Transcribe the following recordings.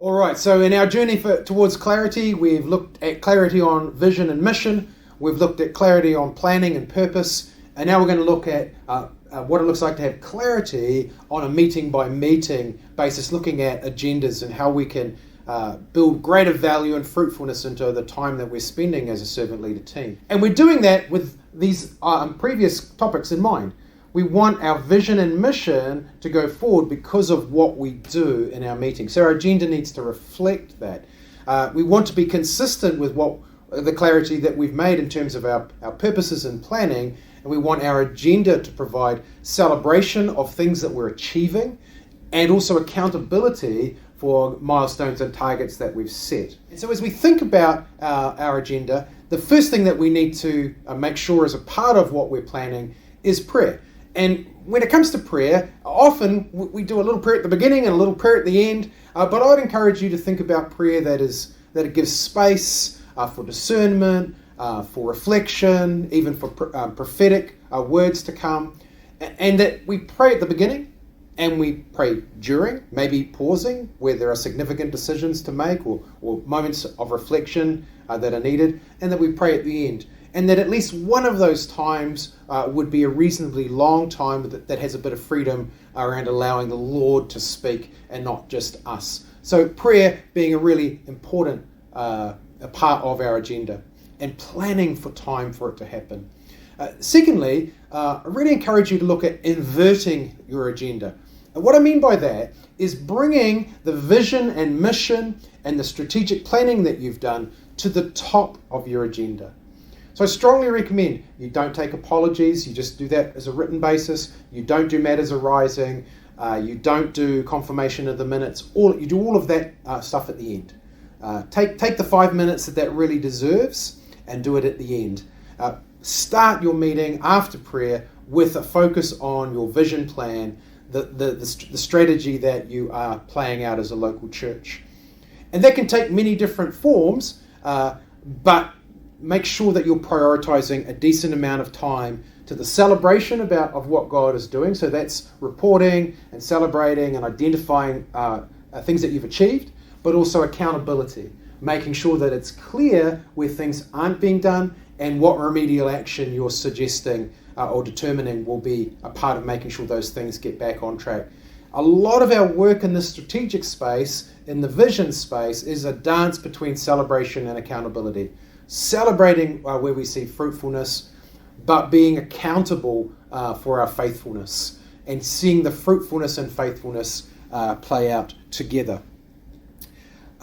All right, so in our journey towards clarity, we've looked at clarity on vision and mission, we've looked at clarity on planning and purpose, and now we're going to look at what it looks like to have clarity on a meeting by meeting basis, looking at agendas and how we can build greater value and fruitfulness into the time that we're spending as a servant leader team. And we're doing that with these previous topics in mind. We want our vision and mission to go forward because of what we do in our meetings. So our agenda needs to reflect that. We want to be consistent with the clarity that we've made in terms of our purposes and planning, and we want our agenda to provide celebration of things that we're achieving and also accountability for milestones and targets that we've set. And so as we think about our agenda, the first thing that we need to make sure is a part of what we're planning is prayer. And when it comes to prayer, often we do a little prayer at the beginning and a little prayer at the end, but I'd encourage you to think about prayer that it gives space for discernment, for reflection, even for prophetic words to come, and that we pray at the beginning and we pray during, maybe pausing where there are significant decisions to make or moments of reflection that are needed, and that we pray at the end. And that at least one of those times would be a reasonably long time that has a bit of freedom around allowing the Lord to speak and not just us. So prayer being a really important a part of our agenda and planning for time for it to happen. Secondly, I really encourage you to look at inverting your agenda. And what I mean by that is bringing the vision and mission and the strategic planning that you've done to the top of your agenda. So I strongly recommend you don't take apologies, you just do that as a written basis, you don't do matters arising, you don't do confirmation of the minutes, you do all of that stuff at the end. Take the 5 minutes that really deserves and do it at the end. Start your meeting after prayer with a focus on your vision plan, the strategy that you are playing out as a local church. And that can take many different forms, but make sure that you're prioritizing a decent amount of time to the celebration of what God is doing. So that's reporting and celebrating and identifying things that you've achieved, but also accountability, making sure that it's clear where things aren't being done and what remedial action you're suggesting or determining will be a part of making sure those things get back on track. A lot of our work in the strategic space, in the vision space, is a dance between celebration and accountability. Celebrating where we see fruitfulness, but being accountable for our faithfulness and seeing the fruitfulness and faithfulness play out together.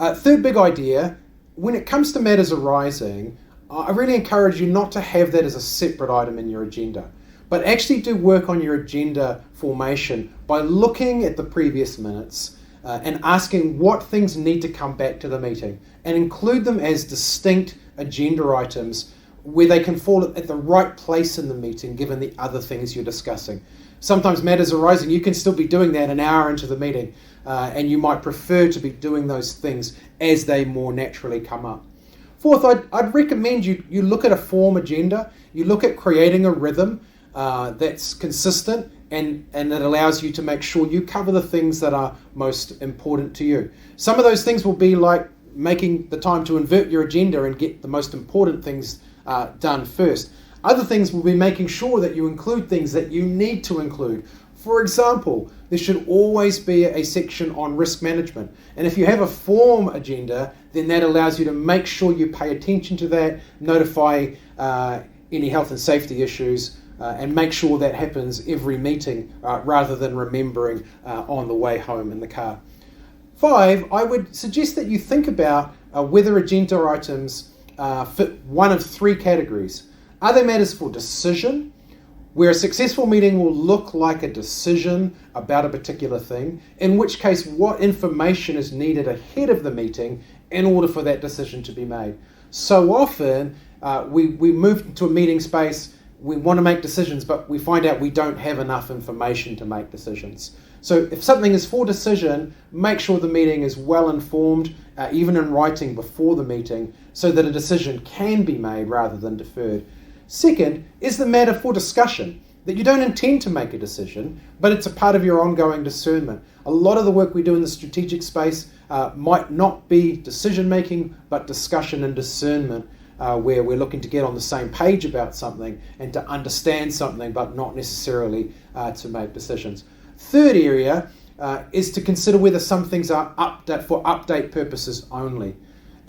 Third big idea, when it comes to matters arising, I really encourage you not to have that as a separate item in your agenda, but actually do work on your agenda formation by looking at the previous minutes and asking what things need to come back to the meeting and include them as distinct agenda items where they can fall at the right place in the meeting given the other things you're discussing. Sometimes matters arising, you can still be doing that an hour into the meeting and you might prefer to be doing those things as they more naturally come up. Fourth, I'd recommend you look at a form agenda, you look at creating a rhythm that's consistent and that allows you to make sure you cover the things that are most important to you. Some of those things will be like making the time to invert your agenda and get the most important things done first. Other things will be making sure that you include things that you need to include. For example, there should always be a section on risk management. And if you have a form agenda, then that allows you to make sure you pay attention to that, notify any health and safety issues, and make sure that happens every meeting rather than remembering on the way home in the car. 5, I would suggest that you think about whether agenda items fit one of 3 categories. Are they matters for decision, where a successful meeting will look like a decision about a particular thing, in which case what information is needed ahead of the meeting in order for that decision to be made. So often we move into a meeting space, we want to make decisions, but we find out we don't have enough information to make decisions. So if something is for decision, make sure the meeting is well informed, even in writing before the meeting, so that a decision can be made rather than deferred. Second, is the matter for discussion, that you don't intend to make a decision, but it's a part of your ongoing discernment. A lot of the work we do in the strategic space might not be decision making, but discussion and discernment, where we're looking to get on the same page about something and to understand something, but not necessarily to make decisions. Third area is to consider whether some things are for update purposes only.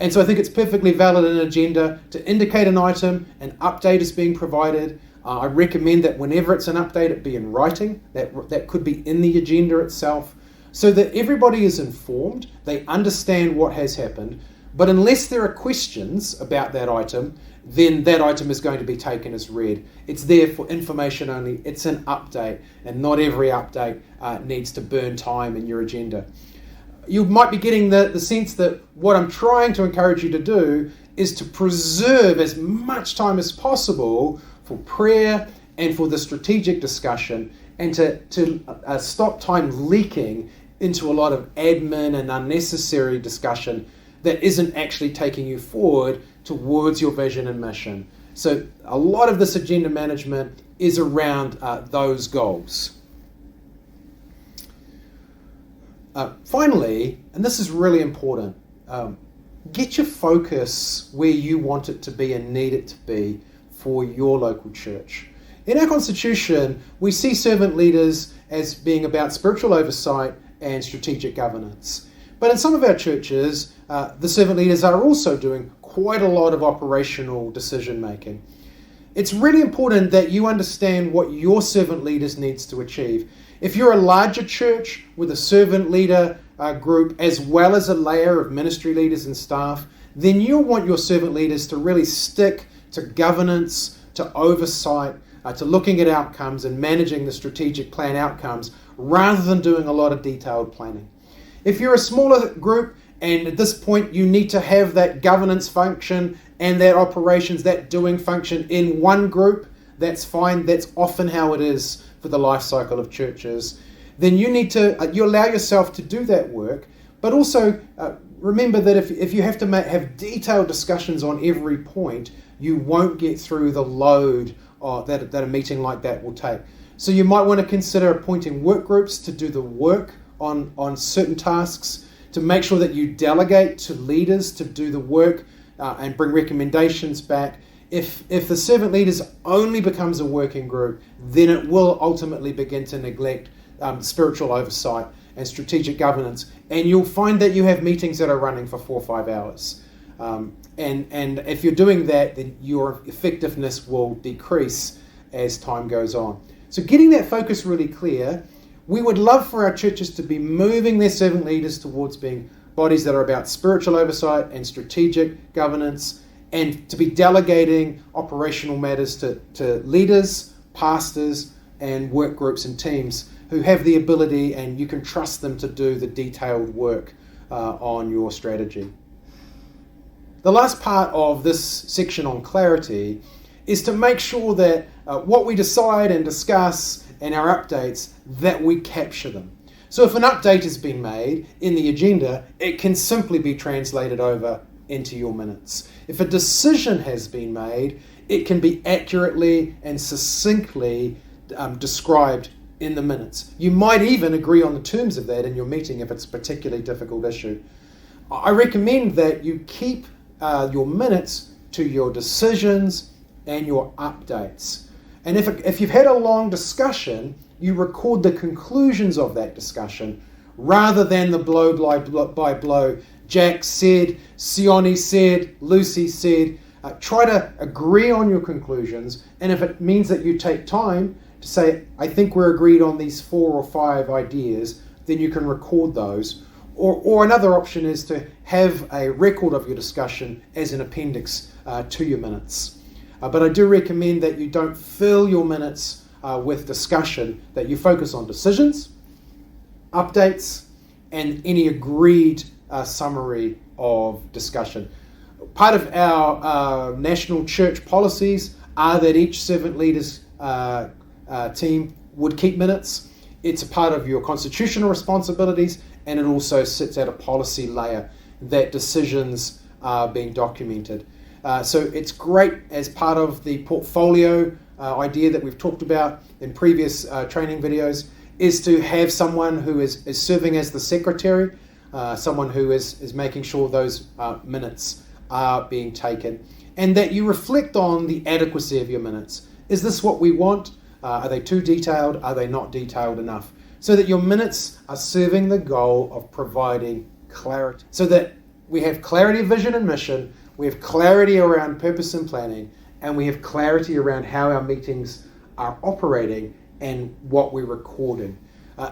And so I think it's perfectly valid in an agenda to indicate an item, an update is being provided. I recommend that whenever it's an update, it be in writing. That could be in the agenda itself, so that everybody is informed, they understand what has happened. But unless there are questions about that item, then that item is going to be taken as read. It's there for information only. It's an update, and not every update needs to burn time in your agenda. You might be getting the sense that what I'm trying to encourage you to do is to preserve as much time as possible for prayer and for the strategic discussion, and to stop time leaking into a lot of admin and unnecessary discussion that isn't actually taking you forward towards your vision and mission. So a lot of this agenda management is around those goals. Finally, and this is really important, get your focus where you want it to be and need it to be for your local church. In our constitution, we see servant leaders as being about spiritual oversight and strategic governance. But in some of our churches, the servant leaders are also doing quite a lot of operational decision making. It's really important that you understand what your servant leaders needs to achieve. If you're a larger church with a servant leader group as well as a layer of ministry leaders and staff, then you'll want your servant leaders to really stick to governance, to oversight, to looking at outcomes and managing the strategic plan outcomes rather than doing a lot of detailed planning. If you're a smaller group and at this point you need to have that governance function and that operations, that doing function in one group, that's fine. That's often how it is for the life cycle of churches. Then you need to, you allow yourself to do that work, but also remember that if you have to have detailed discussions on every point, you won't get through the load that a meeting like that will take. So you might want to consider appointing work groups to do the work on certain tasks, to make sure that you delegate to leaders to do the work and bring recommendations back. If the servant leaders only becomes a working group, then it will ultimately begin to neglect spiritual oversight and strategic governance, and you'll find that you have meetings that are running for 4 or 5 hours. And if you're doing that, then your effectiveness will decrease as time goes on. So getting that focus really clear, we would love for our churches to be moving their servant leaders towards being bodies that are about spiritual oversight and strategic governance, and to be delegating operational matters to leaders, pastors, and work groups and teams who have the ability, and you can trust them to do the detailed work on your strategy. The last part of this section on clarity is to make sure that what we decide and discuss in our updates, that we capture them. So if an update has been made in the agenda, it can simply be translated over into your minutes. If a decision has been made, it can be accurately and succinctly described in the minutes. You might even agree on the terms of that in your meeting if it's a particularly difficult issue. I recommend that you keep your minutes to your decisions and your updates. And if you've had a long discussion, you record the conclusions of that discussion rather than the blow by blow. Jack said, Sione said, Lucy said. Try to agree on your conclusions, and if it means that you take time to say, I think we're agreed on these 4 or 5 ideas, then you can record those. Or another option is to have a record of your discussion as an appendix to your minutes. But I do recommend that you don't fill your minutes with discussion, that you focus on decisions, updates, and any agreed summary of discussion. Part of our national church policies are that each servant leader's team would keep minutes. It's a part of your constitutional responsibilities, and it also sits at a policy layer that decisions are being documented. So it's great as part of the portfolio idea that we've talked about in previous training videos, is to have someone who is serving as the secretary. someone who is making sure those minutes are being taken, and that you reflect on the adequacy of your minutes. Is this what we want? Are they too detailed? Are they not detailed enough? So that your minutes are serving the goal of providing clarity. So that we have clarity of vision and mission, we have clarity around purpose and planning, and we have clarity around how our meetings are operating and what we recorded.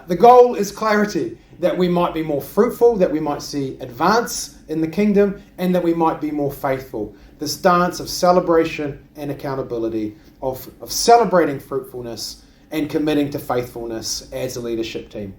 The goal is clarity, that we might be more fruitful, that we might see advance in the kingdom, and that we might be more faithful. This dance of celebration and accountability, of celebrating fruitfulness and committing to faithfulness as a leadership team.